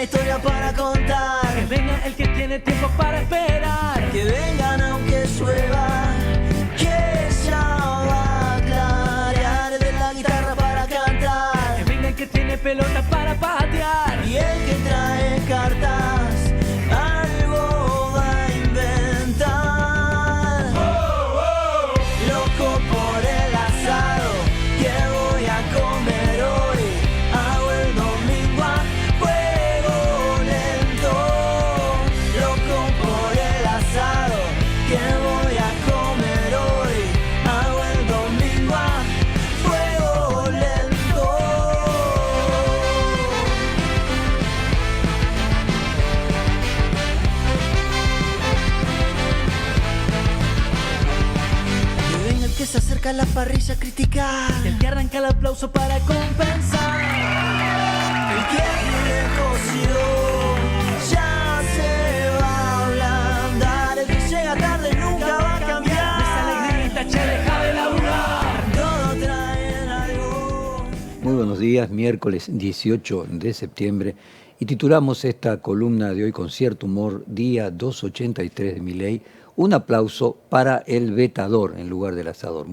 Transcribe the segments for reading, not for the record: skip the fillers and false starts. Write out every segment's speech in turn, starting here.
historia para contar. Que venga el que tiene tiempo para esperar. Que vengan aunque llueva, que ya va a clarear. De la guitarra para cantar. Que venga el que tiene pelota para patear. Y el que trae cartas, algo va a inventar. Loco por el asado que voy a comer hoy. Hago el domingo a fuego lento. Loco por el asado que voy a comer hoy. Hago el domingo a fuego lento. Que venga el que se acerca a la parrilla a criticar. El que arranca el aplauso para compensar. El que vive cocido ya se va a ablandar. El que llega tarde nunca va a cambiar. Esa alegría che, deja de laburar. Todo traen algo. Muy buenos días, miércoles 18 de septiembre, y titulamos esta columna de hoy con cierto humor, día 283 de Milei, un aplauso para el vetador en lugar del asador.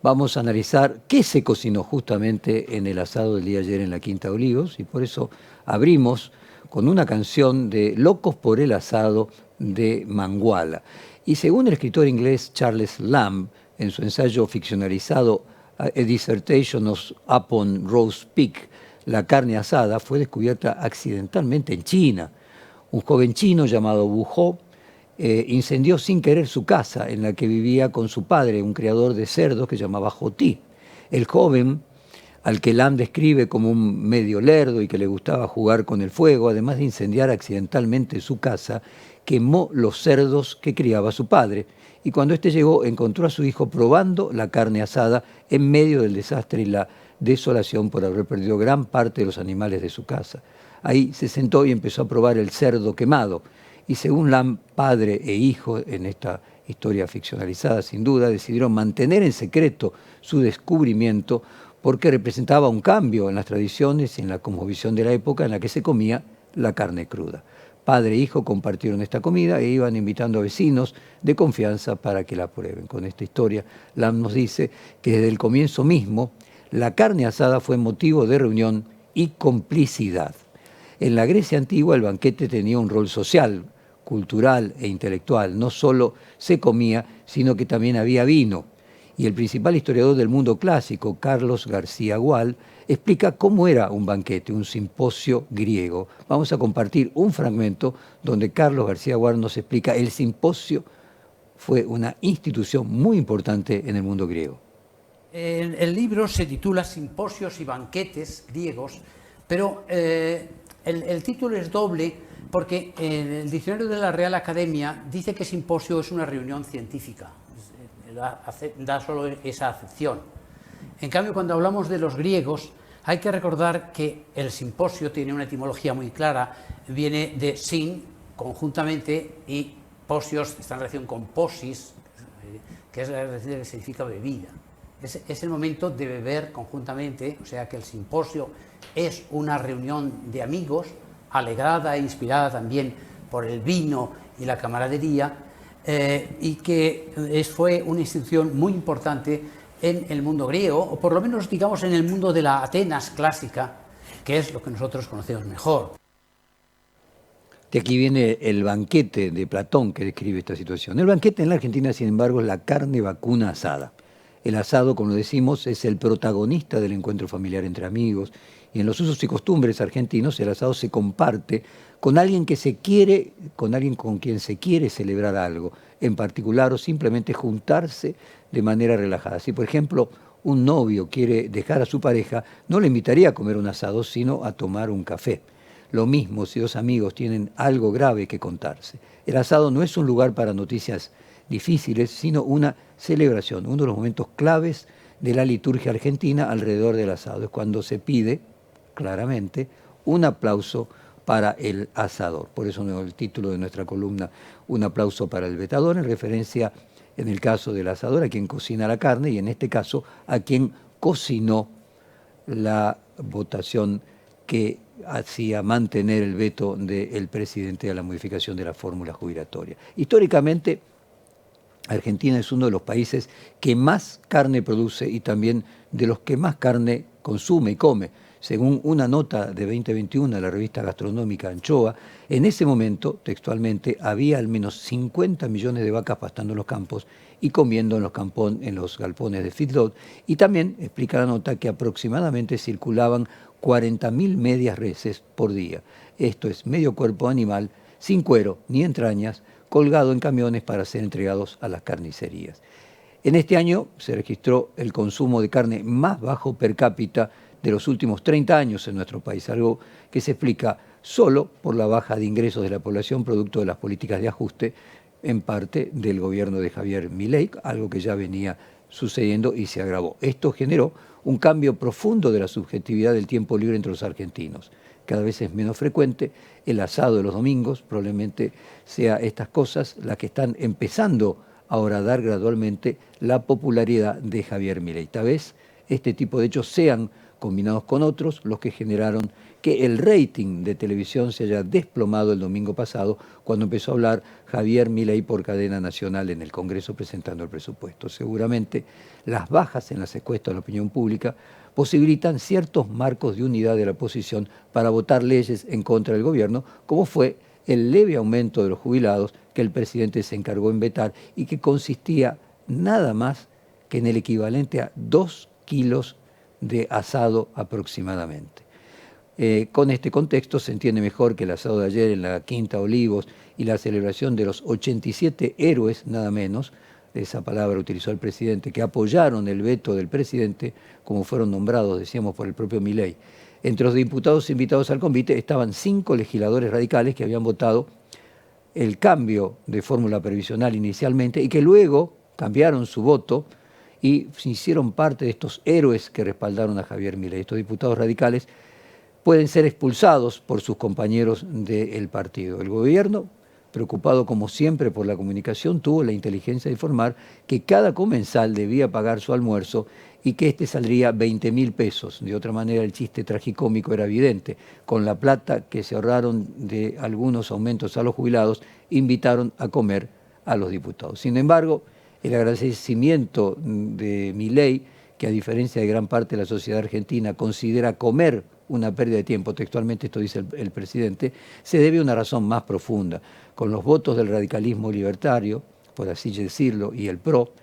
Vamos a analizar qué se cocinó justamente en el asado del día de ayer en la Quinta de Olivos, y por eso abrimos con una canción de Locos por el asado de Manguala. Y según el escritor inglés Charles Lamb, en su ensayo ficcionalizado A Dissertation upon Roast Pig, la carne asada fue descubierta accidentalmente en China. Un joven chino llamado Wu Ho incendió sin querer su casa en la que vivía con su padre, un criador de cerdos que llamaba Joti. El joven, al que Lam describe como un medio lerdo y que le gustaba jugar con el fuego, además de incendiar accidentalmente su casa, quemó los cerdos que criaba su padre. Y cuando éste llegó, encontró a su hijo probando la carne asada en medio del desastre y la desolación por haber perdido gran parte de los animales de su casa. Ahí se sentó y empezó a probar el cerdo quemado. Y según Lam, padre e hijo, en esta historia ficcionalizada sin duda, decidieron mantener en secreto su descubrimiento porque representaba un cambio en las tradiciones y en la cosmovisión de la época en la que se comía la carne cruda. Padre e hijo compartieron esta comida e iban invitando a vecinos de confianza para que la prueben. Con esta historia, Lam nos dice que desde el comienzo mismo, la carne asada fue motivo de reunión y complicidad. En la Grecia antigua, el banquete tenía un rol social, cultural e intelectual. No solo se comía, sino que también había vino. Y el principal historiador del mundo clásico, Carlos García Gual, explica cómo era un banquete, un simposio griego. Vamos a compartir un fragmento donde Carlos García Gual nos explica el simposio fue una institución muy importante en el mundo griego. El libro se titula Simposios y banquetes griegos, pero el título es doble porque el diccionario de la Real Academia dice que simposio es una reunión científica, da solo esa acepción. En cambio, cuando hablamos de los griegos, hay que recordar que el simposio tiene una etimología muy clara, viene de sin, conjuntamente, y posios, está en relación con posis, que es la relación que significa bebida. Es el momento de beber conjuntamente, o sea que el simposio es una reunión de amigos, alegrada e inspirada también por el vino y la camaradería, y que fue una institución muy importante en el mundo griego, o por lo menos digamos en el mundo de la Atenas clásica, que es lo que nosotros conocemos mejor. De aquí viene el banquete de Platón que describe esta situación. El banquete en la Argentina, sin embargo, es la carne vacuna asada. El asado, como decimos, es el protagonista del encuentro familiar entre amigos, y en los usos y costumbres argentinos el asado se comparte con alguien que se quiere, con alguien con quien se quiere celebrar algo en particular, o simplemente juntarse de manera relajada. Si, por ejemplo, un novio quiere dejar a su pareja, no le invitaría a comer un asado, sino a tomar un café. Lo mismo si dos amigos tienen algo grave que contarse. El asado no es un lugar para noticias difíciles, sino una celebración, uno de los momentos claves de la liturgia argentina alrededor del asado. Es cuando se pide, claramente, un aplauso para el asador. Por eso el título de nuestra columna, un aplauso para el vetador, en referencia, en el caso del asador, a quien cocina la carne, y en este caso, a quien cocinó la votación que hacía mantener el veto del presidente a la modificación de la fórmula jubilatoria. Históricamente, Argentina es uno de los países que más carne produce y también de los que más carne consume y come. Según una nota de 2021 de la revista gastronómica Anchoa, en ese momento, textualmente, había al menos 50 millones de vacas pastando en los campos y comiendo en los galpones de feedlot. Y también explica la nota que aproximadamente circulaban 40.000 medias reses por día. Esto es medio cuerpo animal, sin cuero ni entrañas, colgado en camiones para ser entregados a las carnicerías. En este año se registró el consumo de carne más bajo per cápita de los últimos 30 años en nuestro país, algo que se explica solo por la baja de ingresos de la población producto de las políticas de ajuste, en parte del gobierno de Javier Milei, algo que ya venía sucediendo y se agravó. Esto generó un cambio profundo de la subjetividad del tiempo libre entre los argentinos. Cada vez es menos frecuente el asado de los domingos, probablemente sea estas cosas las que están empezando ahora a dar gradualmente la popularidad de Javier Milei. Tal vez este tipo de hechos sean combinados con otros, los que generaron que el rating de televisión se haya desplomado el domingo pasado cuando empezó a hablar Javier Milei por cadena nacional en el Congreso presentando el presupuesto. Seguramente las bajas en las encuestas de la opinión pública posibilitan ciertos marcos de unidad de la oposición para votar leyes en contra del gobierno, como fue el leve aumento de los jubilados que el presidente se encargó en vetar y que consistía nada más que en el equivalente a 2 kilos de asado aproximadamente. Con este contexto se entiende mejor que el asado de ayer en la Quinta Olivos y la celebración de los 87 héroes, nada menos, esa palabra utilizó el presidente, que apoyaron el veto del presidente, como fueron nombrados, decíamos, por el propio Milei. Entre los diputados invitados al convite estaban 5 legisladores radicales que habían votado el cambio de fórmula previsional inicialmente y que luego cambiaron su voto y se hicieron parte de estos héroes que respaldaron a Javier Milei. Estos diputados radicales pueden ser expulsados por sus compañeros del partido. El gobierno, preocupado como siempre por la comunicación, tuvo la inteligencia de informar que cada comensal debía pagar su almuerzo y que este saldría 20.000 pesos. De otra manera, el chiste tragicómico era evidente. Con la plata que se ahorraron de algunos aumentos a los jubilados, invitaron a comer a los diputados. Sin embargo, el agradecimiento de Milei, que a diferencia de gran parte de la sociedad argentina considera comer una pérdida de tiempo, textualmente esto dice el presidente, se debe a una razón más profunda. Con los votos del radicalismo libertario, por así decirlo, y el PRO,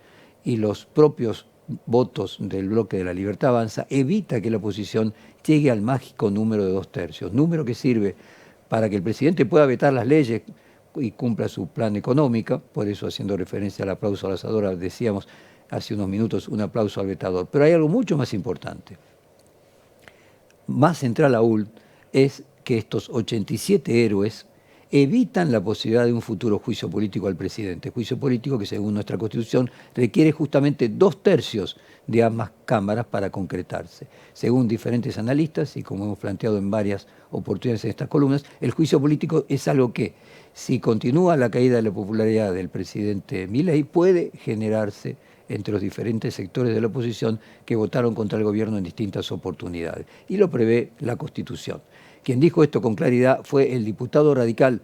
y los propios votos del bloque de la Libertad Avanza, evita que la oposición llegue al mágico número de 2/3, número que sirve para que el presidente pueda vetar las leyes y cumpla su plan económico. Por eso, haciendo referencia al aplauso al asador, decíamos hace unos minutos un aplauso al vetador. Pero hay algo mucho más importante. Más central aún es que estos 87 héroes evitan la posibilidad de un futuro juicio político al presidente. Juicio político que, según nuestra Constitución, requiere justamente 2/3 de ambas cámaras para concretarse. Según diferentes analistas, y como hemos planteado en varias oportunidades en estas columnas, el juicio político es algo que, si continúa la caída de la popularidad del presidente Milei, puede generarse entre los diferentes sectores de la oposición que votaron contra el gobierno en distintas oportunidades. Y lo prevé la Constitución. Quien dijo esto con claridad fue el diputado radical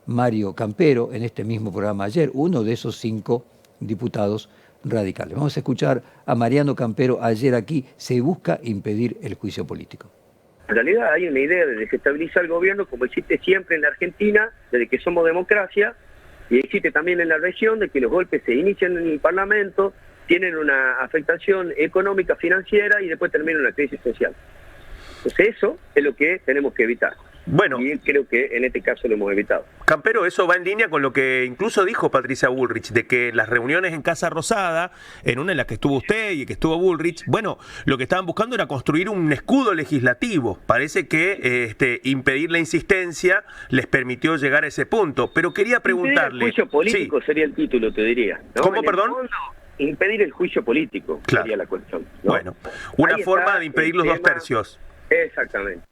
Mario Campero en este mismo programa ayer, uno de esos 5 diputados radicales. Vamos a escuchar a Mariano Campero ayer aquí. Se busca impedir el juicio político. En realidad hay una idea de desestabilizar el gobierno, como existe siempre en la Argentina, desde que somos democracia, y existe también en la región, de que los golpes se inician en el Parlamento, tienen una afectación económica, financiera, y después termina una crisis social. Entonces eso es lo que tenemos que evitar. Bueno, y creo que en este caso lo hemos evitado. Campero, eso va en línea con lo que incluso dijo Patricia Bullrich, de que las reuniones en Casa Rosada, en una en la que estuvo usted y que estuvo Bullrich, bueno, lo que estaban buscando era construir un escudo legislativo. Parece que impedir la insistencia les permitió llegar a ese punto. Pero quería preguntarle... Impedir el juicio político sería el título, te diría, ¿no? ¿Cómo, en perdón? Fondo, impedir el juicio político, claro, sería la cuestión, ¿no? Bueno, una Ahí forma está de impedir el los tema. 2/3. Exactamente.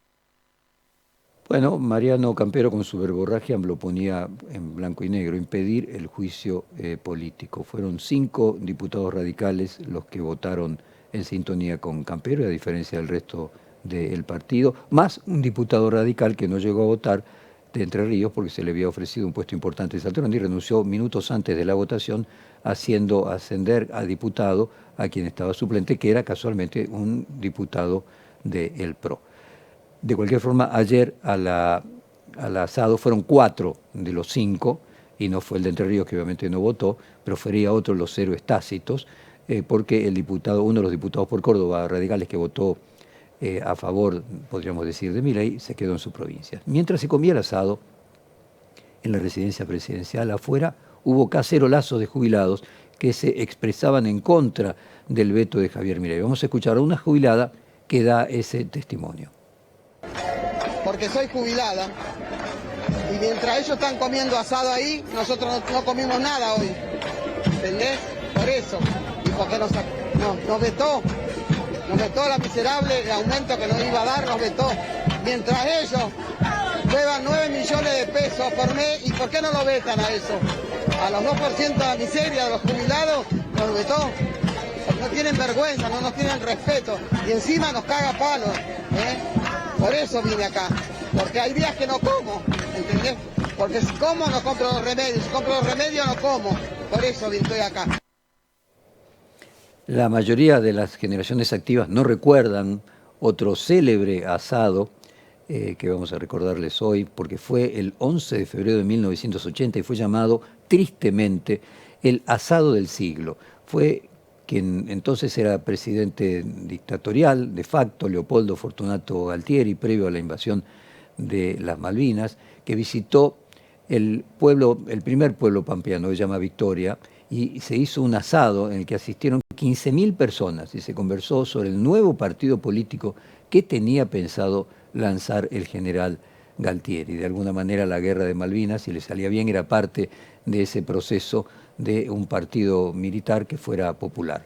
Bueno, Mariano Campero con su verborragia lo ponía en blanco y negro, impedir el juicio político. Fueron 5 diputados radicales los que votaron en sintonía con Campero, y a diferencia del resto del partido, más un diputado radical que no llegó a votar de Entre Ríos porque se le había ofrecido un puesto importante en Salto Grande y renunció minutos antes de la votación, haciendo ascender a diputado a quien estaba suplente, que era casualmente un diputado del PRO. De cualquier forma, ayer al asado fueron 4 de los 5, y no fue el de Entre Ríos, que obviamente no votó, pero sería otro los héroes tácitos, porque uno de los diputados por Córdoba radicales que votó a favor, podríamos decir, de Milei, se quedó en su provincia. Mientras se comía el asado en la residencia presidencial afuera, hubo cacerolazos de jubilados que se expresaban en contra del veto de Javier Milei. Vamos a escuchar a una jubilada que da ese testimonio. Porque soy jubilada y mientras ellos están comiendo asado ahí, nosotros no comimos nada hoy, ¿entendés? Por eso, y porque nos vetó la miserable, el aumento que nos iba a dar, nos vetó, mientras ellos llevan 9 millones de pesos por mes, ¿y por qué no lo vetan a eso? A los 2% de la miseria de los jubilados, nos vetó. No tienen vergüenza, no nos tienen respeto, y encima nos caga palos, ¿eh? Por eso vine acá, porque hay días que no como, ¿entendés? Porque si como no compro los remedios, si compro los remedios no como, por eso estoy acá. La mayoría de las generaciones activas no recuerdan otro célebre asado que vamos a recordarles hoy, porque fue el 11 de febrero de 1980 y fue llamado tristemente el asado del siglo. Fue quien entonces era presidente dictatorial, de facto, Leopoldo Fortunato Galtieri, previo a la invasión de las Malvinas, que visitó el primer pueblo pampeano, que se llama Victoria, y se hizo un asado en el que asistieron 15.000 personas y se conversó sobre el nuevo partido político que tenía pensado lanzar el general Galtieri. De alguna manera la guerra de Malvinas, si le salía bien, era parte de ese proceso de un partido militar que fuera popular.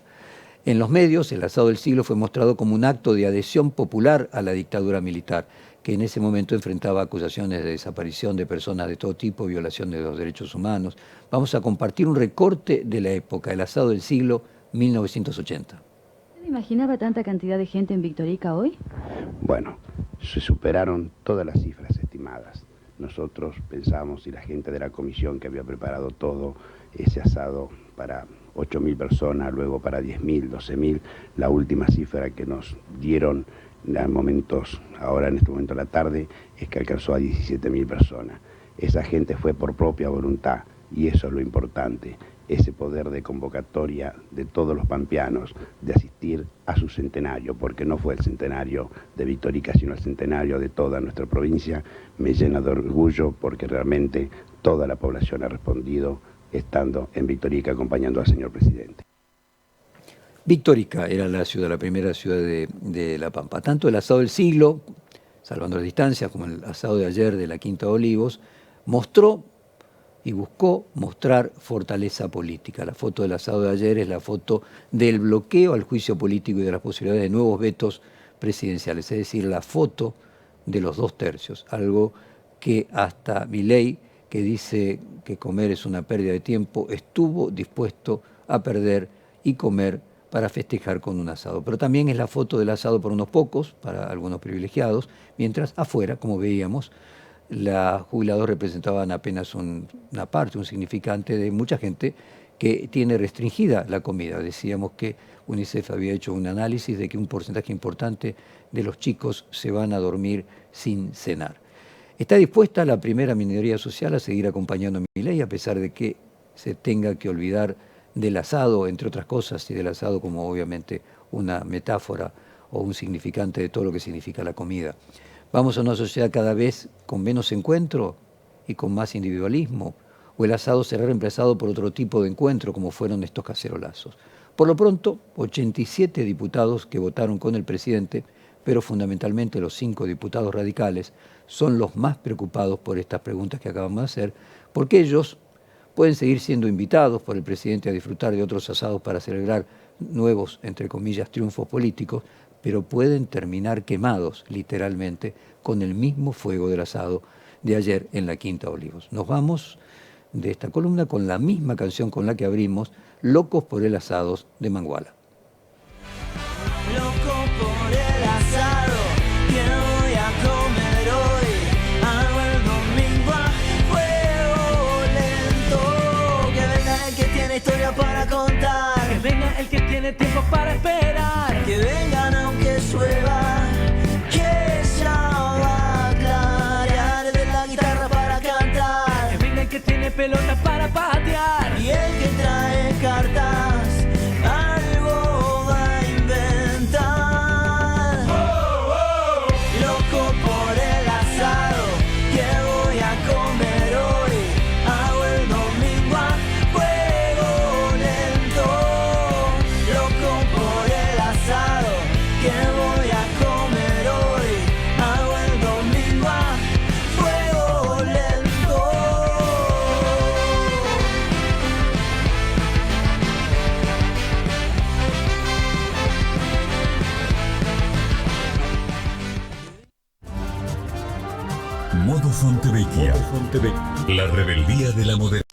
En los medios, el asado del siglo fue mostrado como un acto de adhesión popular a la dictadura militar, que en ese momento enfrentaba acusaciones de desaparición de personas de todo tipo, violación de los derechos humanos. Vamos a compartir un recorte de la época, el asado del siglo 1980. ¿Se imaginaba tanta cantidad de gente en Victorica hoy? Bueno, se superaron todas las cifras estimadas. Nosotros pensamos, y la gente de la comisión que había preparado todo ese asado para 8.000 personas, luego para 10.000, 12.000, la última cifra que nos dieron ahora en este momento de la tarde, es que alcanzó a 17.000 personas. Esa gente fue por propia voluntad, y eso es lo importante, ese poder de convocatoria de todos los pampeanos, de asistir a su centenario, porque no fue el centenario de Victorica, sino el centenario de toda nuestra provincia. Me llena de orgullo porque realmente toda la población ha respondido estando en Victorica acompañando al señor presidente. Victorica era la primera ciudad de La Pampa. Tanto el asado del siglo, salvando las distancias, como el asado de ayer de la Quinta de Olivos, mostró y buscó mostrar fortaleza política. La foto del asado de ayer es la foto del bloqueo al juicio político y de las posibilidades de nuevos vetos presidenciales, es decir, la foto de los 2/3, algo que hasta Milei, que dice que comer es una pérdida de tiempo, estuvo dispuesto a perder y comer para festejar con un asado. Pero también es la foto del asado por unos pocos, para algunos privilegiados, mientras afuera, como veíamos, los jubilados representaban apenas una parte, un significante de mucha gente que tiene restringida la comida. Decíamos que UNICEF había hecho un análisis de que un porcentaje importante de los chicos se van a dormir sin cenar. ¿Está dispuesta la primera minoría social a seguir acompañando a Milei, a pesar de que se tenga que olvidar del asado, entre otras cosas, y del asado como obviamente una metáfora o un significante de todo lo que significa la comida? ¿Vamos a una sociedad cada vez con menos encuentro y con más individualismo? ¿O el asado será reemplazado por otro tipo de encuentro, como fueron estos cacerolazos? Por lo pronto, 87 diputados que votaron con el presidente, pero fundamentalmente los 5 diputados radicales, son los más preocupados por estas preguntas que acabamos de hacer, porque ellos pueden seguir siendo invitados por el presidente a disfrutar de otros asados para celebrar nuevos, entre comillas, triunfos políticos, pero pueden terminar quemados, literalmente, con el mismo fuego del asado de ayer en la Quinta de Olivos. Nos vamos de esta columna con la misma canción con la que abrimos, Locos por el asado de Manguala. Loco por el asado. Modo Fontevecchia. La rebeldía de la modernidad.